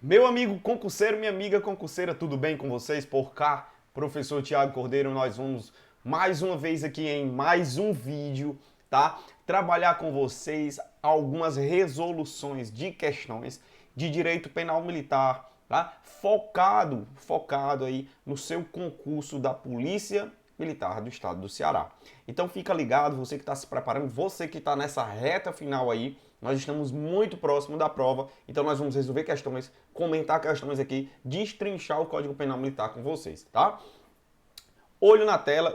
Meu amigo concurseiro, minha amiga concurseira, tudo bem com vocês? Por cá, professor Tiago Cordeiro, nós vamos mais uma vez aqui em mais um vídeo, tá? Trabalhar com vocês algumas resoluções de questões de direito penal militar, tá? Focado aí no seu concurso da Polícia Militar do Estado do Ceará. Então fica ligado, você que está se preparando, você que está nessa reta final aí, nós estamos muito próximo da prova, então nós vamos resolver questões, comentar questões aqui, destrinchar o Código Penal Militar com vocês, tá? Olho na tela,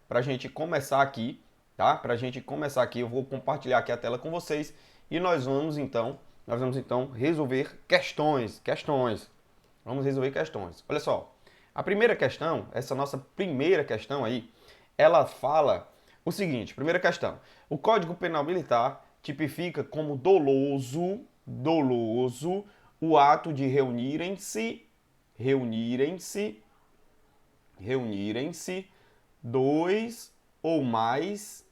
para a gente começar aqui, tá? Para a gente começar aqui, eu vou compartilhar aqui a tela com vocês e nós vamos então resolver questões. Vamos resolver questões. Olha só, a primeira questão, essa nossa primeira questão aí, ela fala o seguinte, primeira questão, o Código Penal Militar tipifica como doloso o ato de reunirem-se dois ou mais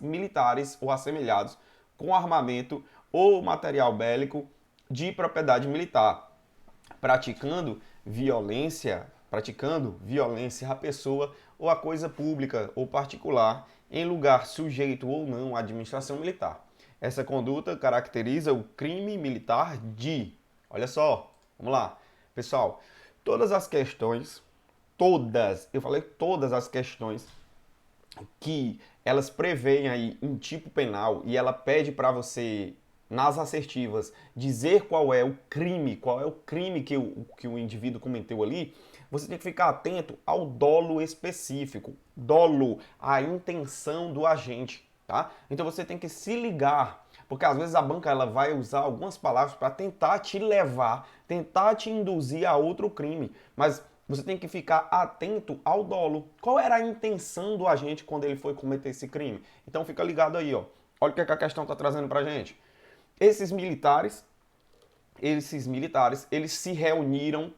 militares ou assemelhados com armamento ou material bélico de propriedade militar, praticando violência à pessoa ou à coisa pública ou particular em lugar sujeito ou não à administração militar. Essa conduta caracteriza o crime militar de... Olha só, vamos lá. Pessoal, todas as questões, eu falei todas as questões que elas preveem aí um tipo penal e ela pede para você, nas assertivas, dizer qual é o crime que o indivíduo cometeu ali, você tem que ficar atento ao dolo específico. Dolo, a intenção do agente, tá? Então você tem que se ligar, porque às vezes a banca ela vai usar algumas palavras para tentar te levar, tentar te induzir a outro crime, mas você tem que ficar atento ao dolo. Qual era a intenção do agente quando ele foi cometer esse crime? Então fica ligado aí, ó. Olha o que a questão está trazendo pra gente. Esses militares, eles se reuniram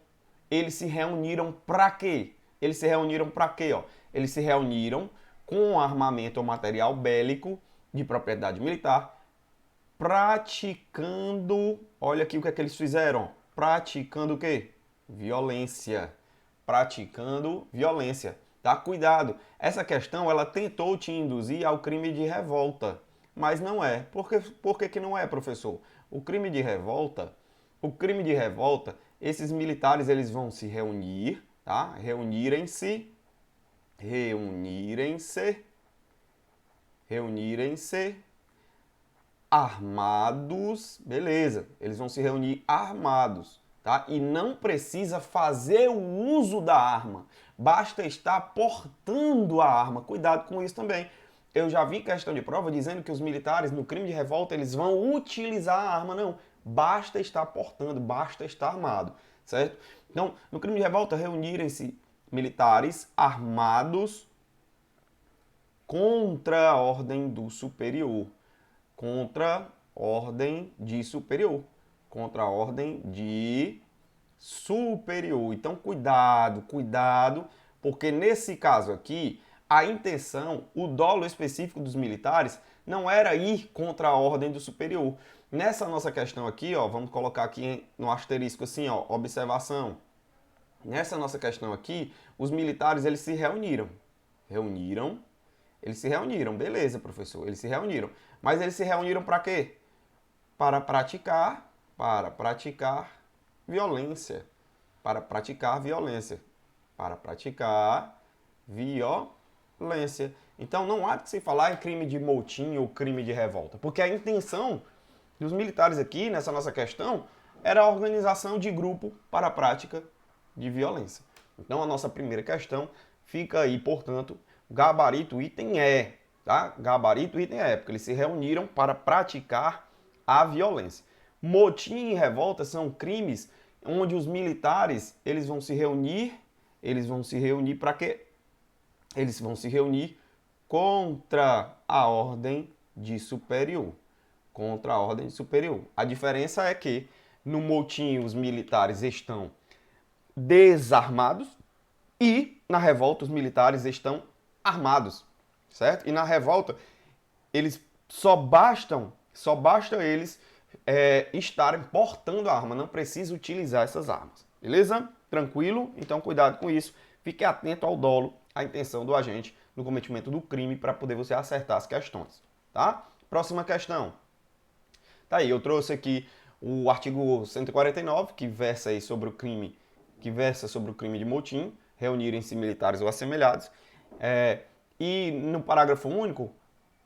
para quê? Eles se reuniram para quê, ó? Eles se reuniram com armamento ou material bélico de propriedade militar, praticando, olha aqui o que é que eles fizeram, praticando o quê? Violência. Praticando violência, tá? Cuidado, essa questão ela tentou te induzir ao crime de revolta, mas não é. Por que não é, professor? O crime de revolta, esses militares eles vão se reunir, tá? Reunirem-se armados, beleza? Eles vão se reunir armados, tá? E não precisa fazer o uso da arma, basta estar portando a arma. Cuidado com isso também. Eu já vi questão de prova dizendo que os militares no crime de revolta eles vão utilizar a arma, não. Basta estar portando, basta estar armado, certo? Então, no crime de revolta, reunirem-se militares armados contra a ordem do superior. Contra a ordem de superior. Então, cuidado, porque nesse caso aqui, a intenção, o dolo específico dos militares não era ir contra a ordem do superior. Nessa nossa questão aqui, ó, vamos colocar aqui no asterisco assim, ó, observação. Nessa nossa questão aqui, os militares eles se reuniram. Eles se reuniram, beleza, professor, eles se reuniram. Mas eles se reuniram para quê? Para praticar violência. Para praticar violência. Então não há de se falar em crime de motim ou crime de revolta, porque a intenção dos militares aqui, nessa nossa questão, era a organização de grupo para a prática de violência. Então a nossa primeira questão fica aí, portanto, gabarito item E, tá? Gabarito item E, porque eles se reuniram para praticar a violência. Motim e revolta são crimes onde os militares, eles vão se reunir para quê? Eles vão se reunir contra a ordem de superior. A diferença é que no motim os militares estão desarmados e na revolta os militares estão armados, certo? E na revolta eles só basta eles estarem portando a arma, não precisa utilizar essas armas. Beleza? Tranquilo? Então cuidado com isso. Fique atento ao dolo, à intenção do agente no cometimento do crime para poder você acertar as questões. Tá? Próxima questão. Tá aí, eu trouxe aqui o artigo 149, que versa aí sobre o crime, de motim, reunirem-se militares ou assemelhados. E no parágrafo único,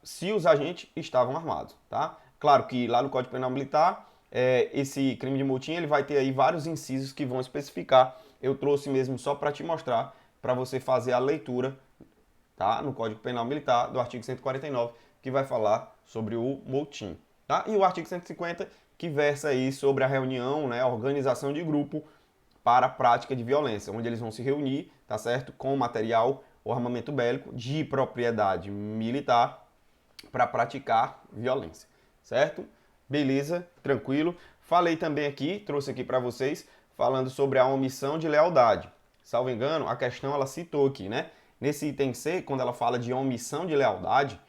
se os agentes estavam armados, tá? Claro que lá no Código Penal Militar, esse crime de motim ele vai ter aí vários incisos que vão especificar. Eu trouxe mesmo só para te mostrar, para você fazer a leitura, tá? No Código Penal Militar do artigo 149, que vai falar sobre o motim, tá? E o artigo 150, que versa aí sobre a reunião, né, a organização de grupo para a prática de violência, onde eles vão se reunir, tá certo? Com material ou armamento bélico de propriedade militar para praticar violência, certo? Beleza, tranquilo. Falei também aqui, trouxe aqui para vocês, falando sobre a omissão de lealdade. Salvo engano, a questão ela citou aqui, né? Nesse item C, quando ela fala de omissão de lealdade,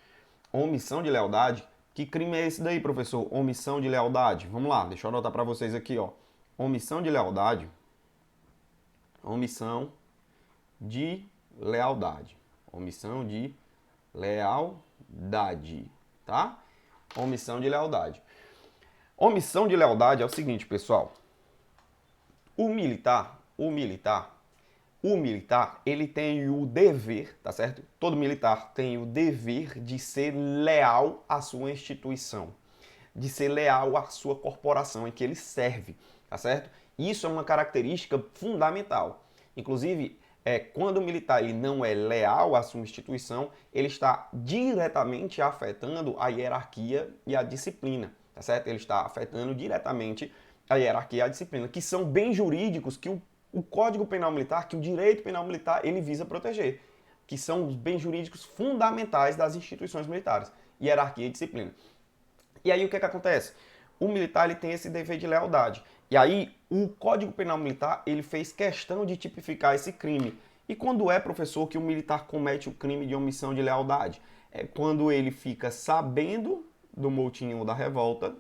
que crime é esse daí, professor? Omissão de lealdade. Vamos lá, deixa eu anotar para vocês aqui, ó. Omissão de lealdade. Omissão de lealdade. Omissão de lealdade, tá? Omissão de lealdade. Omissão de lealdade é o seguinte, pessoal. O militar, ele tem o dever, tá certo? Todo militar tem o dever de ser leal à sua instituição, de ser leal à sua corporação em que ele serve, tá certo? Isso é uma característica fundamental. Inclusive, quando o militar ele não é leal à sua instituição, ele está diretamente afetando a hierarquia e a disciplina, tá certo? Ele está afetando diretamente a hierarquia e a disciplina, que são bens jurídicos que o Código Penal Militar, que o direito penal militar, ele visa proteger, que são os bens jurídicos fundamentais das instituições militares, hierarquia e disciplina. E aí o que acontece? O militar ele tem esse dever de lealdade. E aí o Código Penal Militar ele fez questão de tipificar esse crime. E quando é, professor, que o militar comete o crime de omissão de lealdade? É quando ele fica sabendo do motim ou da revolta,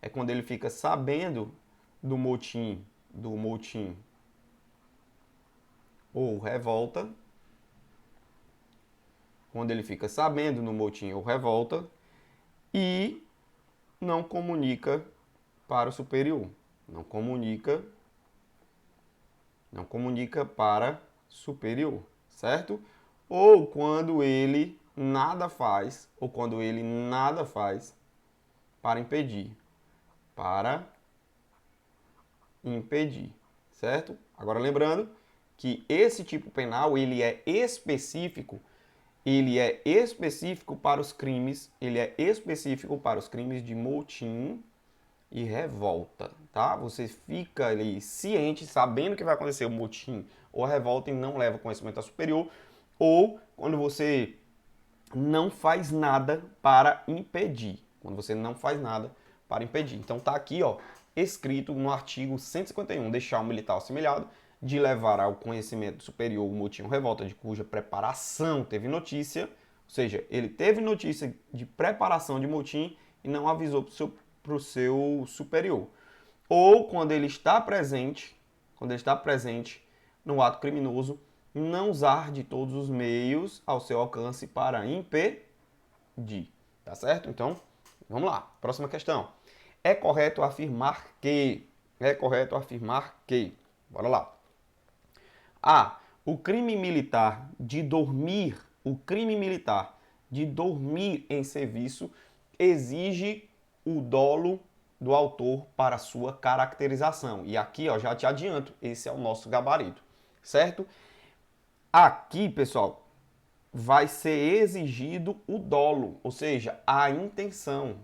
é quando ele fica sabendo do motim ou revolta, quando ele fica sabendo do motim ou revolta e não comunica para o superior. Não comunica para superior, certo? Ou quando ele nada faz, para impedir. Certo? Agora lembrando que esse tipo penal ele é específico para os crimes, de motim e revolta, tá? Você fica ali ciente, sabendo que vai acontecer o motim ou a revolta e não leva conhecimento ao superior, ou quando você não faz nada para impedir. Então tá aqui, ó, escrito no artigo 151, deixar o militar assemelhado de levar ao conhecimento superior o motim ou revolta de cuja preparação teve notícia, ou seja, ele teve notícia de preparação de motim e não avisou para o seu superior. Ou quando ele está presente no ato criminoso, não usar de todos os meios ao seu alcance para impedir. Tá certo? Então, vamos lá. Próxima questão. É correto afirmar que. Bora lá. A. O crime militar de dormir em serviço exige o dolo do autor para sua caracterização. E aqui, ó, já te adianto, esse é o nosso gabarito, certo? Aqui, pessoal, vai ser exigido o dolo, ou seja, a intenção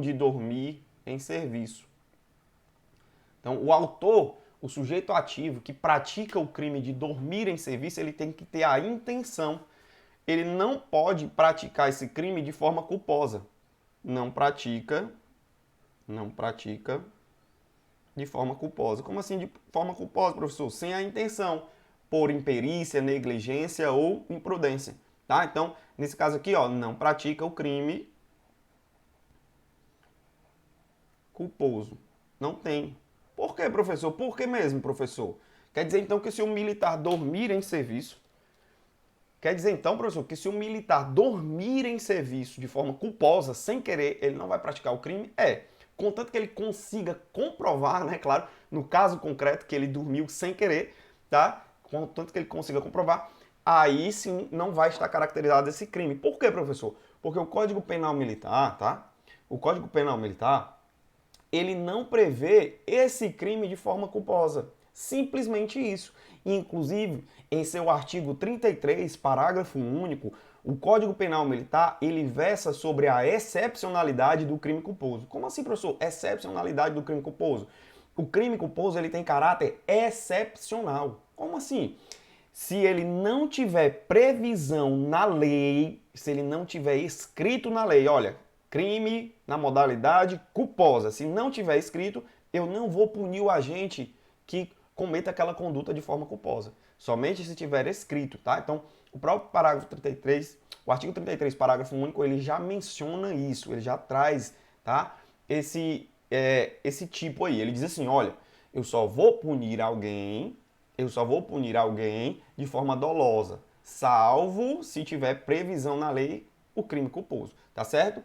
de dormir em serviço. Então, o autor, o sujeito ativo que pratica o crime de dormir em serviço, ele tem que ter a intenção. Ele não pode praticar esse crime de forma culposa. Não pratica de forma culposa. Como assim de forma culposa, professor? Sem a intenção, por imperícia, negligência ou imprudência, tá? Então, nesse caso aqui, ó, não pratica o crime culposo. Não tem. Por quê, professor? Por que mesmo, professor? Quer dizer, então, que se um militar dormir em serviço, quer dizer, então, professor, que se um militar dormir em serviço de forma culposa, sem querer, ele não vai praticar o crime? Contanto que ele consiga comprovar, né, claro, no caso concreto que ele dormiu sem querer, tá? Contanto que ele consiga comprovar, aí sim não vai estar caracterizado esse crime. Por quê, professor? Porque o Código Penal Militar, tá? O Código Penal Militar, ele não prevê esse crime de forma culposa. Simplesmente isso. Inclusive, em seu artigo 33, parágrafo único, o Código Penal Militar, ele versa sobre a excepcionalidade do crime culposo. Como assim, professor? Excepcionalidade do crime culposo? O crime culposo, ele tem caráter excepcional. Como assim? Se ele não tiver previsão na lei, se ele não tiver escrito na lei, olha, crime na modalidade culposa, se não tiver escrito, eu não vou punir o agente que cometa aquela conduta de forma culposa. Somente se tiver escrito, tá? Então, o próprio parágrafo 33, o artigo 33, parágrafo único, ele já menciona isso, ele já traz, tá? Esse tipo aí. Ele diz assim, olha, eu só vou punir alguém de forma dolosa, salvo se tiver previsão na lei o crime culposo, tá certo?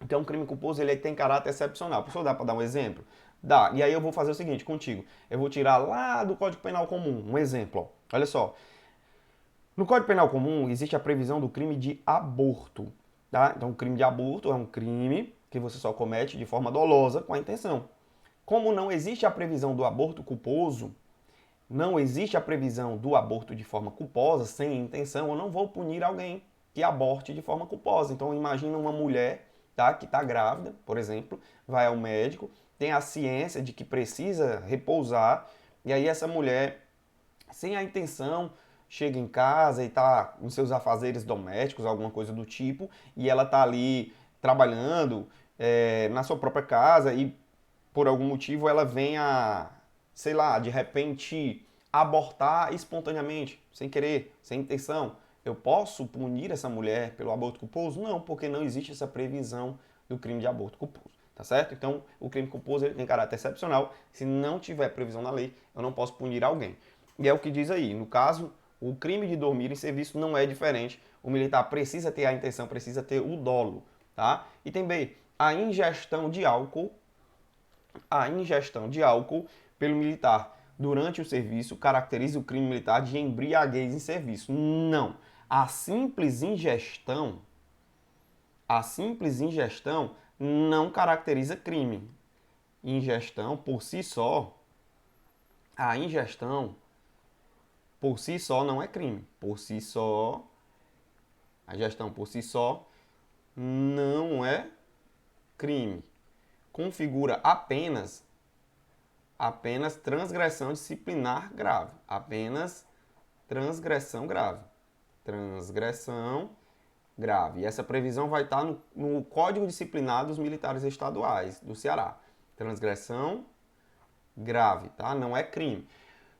Então, o crime culposo ele tem caráter excepcional. Professor, dá para dar um exemplo? Dá. E aí eu vou fazer o seguinte contigo. Eu vou tirar lá do Código Penal Comum um exemplo. Ó. Olha só. No Código Penal Comum existe a previsão do crime de aborto. Tá? Então, o crime de aborto é um crime que você só comete de forma dolosa com a intenção. Como não existe a previsão do aborto culposo, não existe a previsão do aborto de forma culposa, sem intenção, eu não vou punir alguém que aborte de forma culposa. Então, imagina uma mulher, tá, que está grávida, por exemplo, vai ao médico, tem a ciência de que precisa repousar, e aí essa mulher, sem a intenção, chega em casa e está nos seus afazeres domésticos, alguma coisa do tipo, e ela está ali trabalhando na sua própria casa e por algum motivo ela vem a, sei lá, de repente abortar espontaneamente, sem querer, sem intenção. Eu posso punir essa mulher pelo aborto culposo? Não, porque não existe essa previsão do crime de aborto culposo, tá certo? Então, o crime culposo ele tem caráter excepcional. Se não tiver previsão na lei, eu não posso punir alguém. E é o que diz aí. No caso, o crime de dormir em serviço não é diferente. O militar precisa ter a intenção, precisa ter o dolo, tá? E tem B, a ingestão de álcool pelo militar durante o serviço caracteriza o crime militar de embriaguez em serviço. Não. A simples ingestão não caracteriza crime. Ingestão por si só, a ingestão por si só não é crime. A ingestão por si só não é crime. Configura apenas transgressão disciplinar grave. Apenas transgressão grave. Transgressão grave. E essa previsão vai estar no Código Disciplinar dos Militares Estaduais do Ceará. Transgressão grave, tá? Não é crime.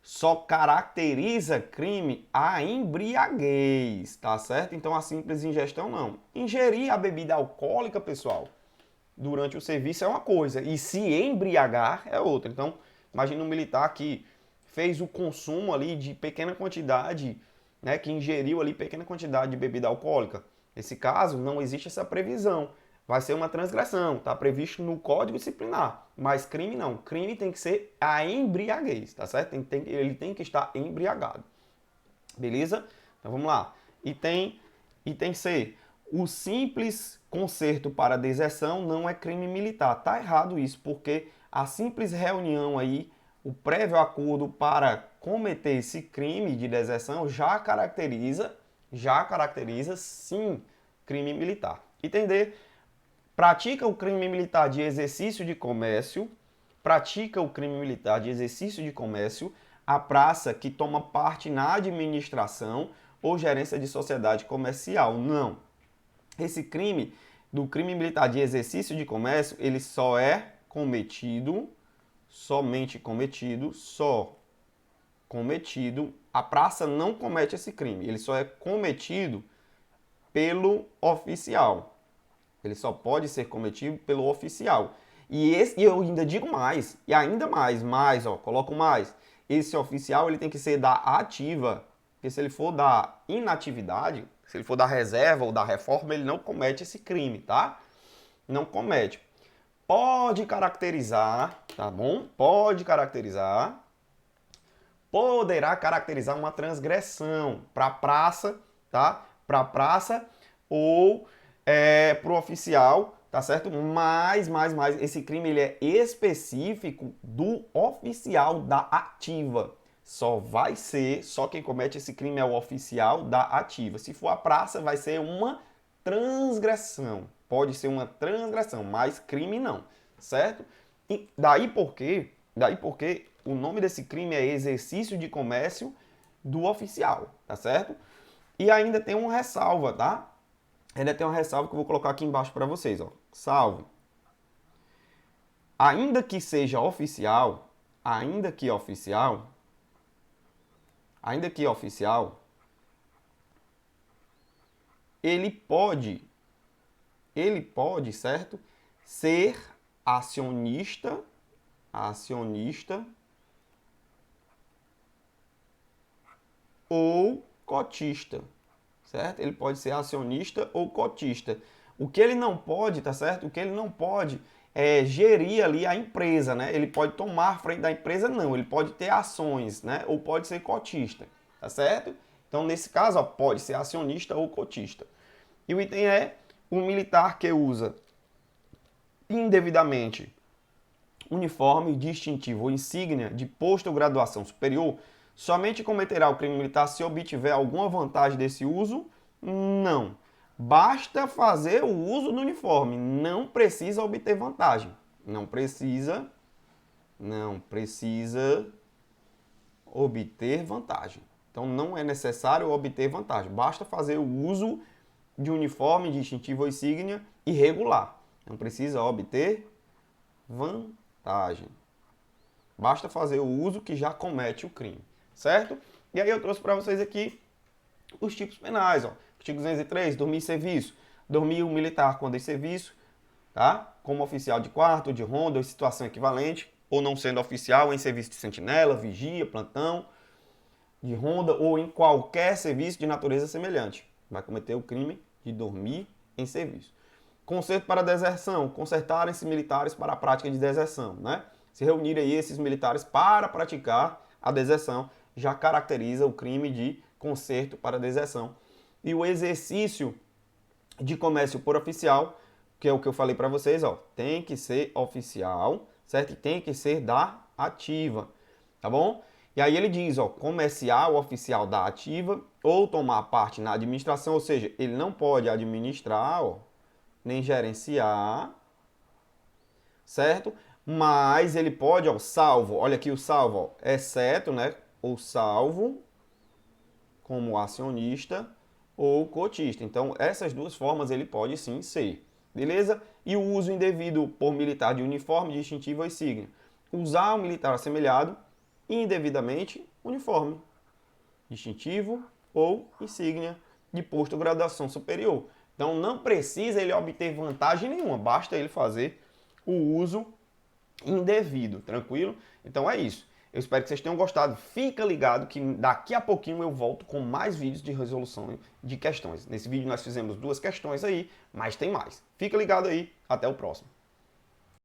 Só caracteriza crime a embriaguez, tá certo? Então a simples ingestão não. Ingerir a bebida alcoólica, pessoal, durante o serviço é uma coisa, e se embriagar é outra. Então, imagina um militar que fez o consumo ali de pequena quantidade, né, que ingeriu ali pequena quantidade de bebida alcoólica. Nesse caso, não existe essa previsão. Vai ser uma transgressão, está previsto no Código Disciplinar. Mas crime não. Crime tem que ser a embriaguez, tá certo? Ele tem que estar embriagado. Beleza? Então vamos lá. Item C. O simples concerto para deserção não é crime militar. Tá errado isso, porque a simples reunião aí, o prévio acordo para cometer esse crime de deserção já caracteriza sim crime militar. Entender? Pratica o crime militar de exercício de comércio, a praça que toma parte na administração ou gerência de sociedade comercial. Não. Esse crime, do crime militar de exercício de comércio, ele só é cometido, a praça não comete esse crime, ele só é cometido pelo oficial. Ele só pode ser cometido pelo oficial. E eu ainda digo mais, e ainda mais, ó, coloco mais. Esse oficial ele tem que ser da ativa, porque se ele for da inatividade, se ele for da reserva ou da reforma, ele não comete esse crime, tá? Não comete. Pode caracterizar, tá bom? Pode caracterizar. Poderá caracterizar uma transgressão para praça, tá? Para praça ou para o oficial, tá certo? Mas, esse crime ele é específico do oficial da ativa. Só quem comete esse crime é o oficial da ativa. Se for a praça, vai ser uma transgressão. Pode ser uma transgressão, mas crime não, certo? E daí porque o nome desse crime é exercício de comércio do oficial, tá certo? E ainda tem uma ressalva, tá? Ainda tem uma ressalva que eu vou colocar aqui embaixo para vocês, ó. Salve. Ainda que seja oficial, ele pode, certo? Ser acionista ou cotista, certo? Ele pode ser acionista ou cotista. O que ele não pode, tá certo? O que ele não pode é gerir ali a empresa, né? Ele pode tomar frente da empresa, não. Ele pode ter ações, né? Ou pode ser cotista, tá certo? Então, nesse caso, ó, pode ser acionista ou cotista. E o item é o militar que usa indevidamente uniforme, distintivo ou insígnia de posto ou graduação superior somente cometerá o crime militar se obtiver alguma vantagem desse uso? Não. Basta fazer o uso do uniforme, não precisa obter vantagem. Não precisa obter vantagem. Então não é necessário obter vantagem. Basta fazer o uso de uniforme, distintivo ou insígnia irregular. Não precisa obter vantagem. Basta fazer o uso que já comete o crime, certo? E aí eu trouxe para vocês aqui os tipos penais, ó. Artigo 203, dormir em serviço. Dormir um militar quando em serviço, tá? Como oficial de quarto, de ronda ou em situação equivalente, ou não sendo oficial, em serviço de sentinela, vigia, plantão, de ronda ou em qualquer serviço de natureza semelhante. Vai cometer o crime de dormir em serviço. Concerto para deserção, concertarem-se militares para a prática de deserção, né? Se reunirem aí esses militares para praticar a deserção, já caracteriza o crime de concerto para deserção. E o exercício de comércio por oficial, que é o que eu falei para vocês, ó, tem que ser oficial, certo? E tem que ser da ativa, tá bom? E aí ele diz, ó, comercial oficial da ativa ou tomar parte na administração, ou seja, ele não pode administrar, ó, nem gerenciar, certo? Mas ele pode, ó, salvo, olha aqui o salvo, ó, exceto, né, o salvo como acionista ou cotista. Então, essas duas formas ele pode sim ser, beleza? E o uso indevido por militar de uniforme, distintivo ou insígnia. Usar o militar assemelhado indevidamente uniforme, distintivo ou insígnia de posto ou graduação superior. Então não precisa ele obter vantagem nenhuma, basta ele fazer o uso indevido, tranquilo? Então é isso. Eu espero que vocês tenham gostado. Fica ligado que daqui a pouquinho eu volto com mais vídeos de resolução de questões. Nesse vídeo nós fizemos 2 questões aí, mas tem mais. Fica ligado aí, até o próximo.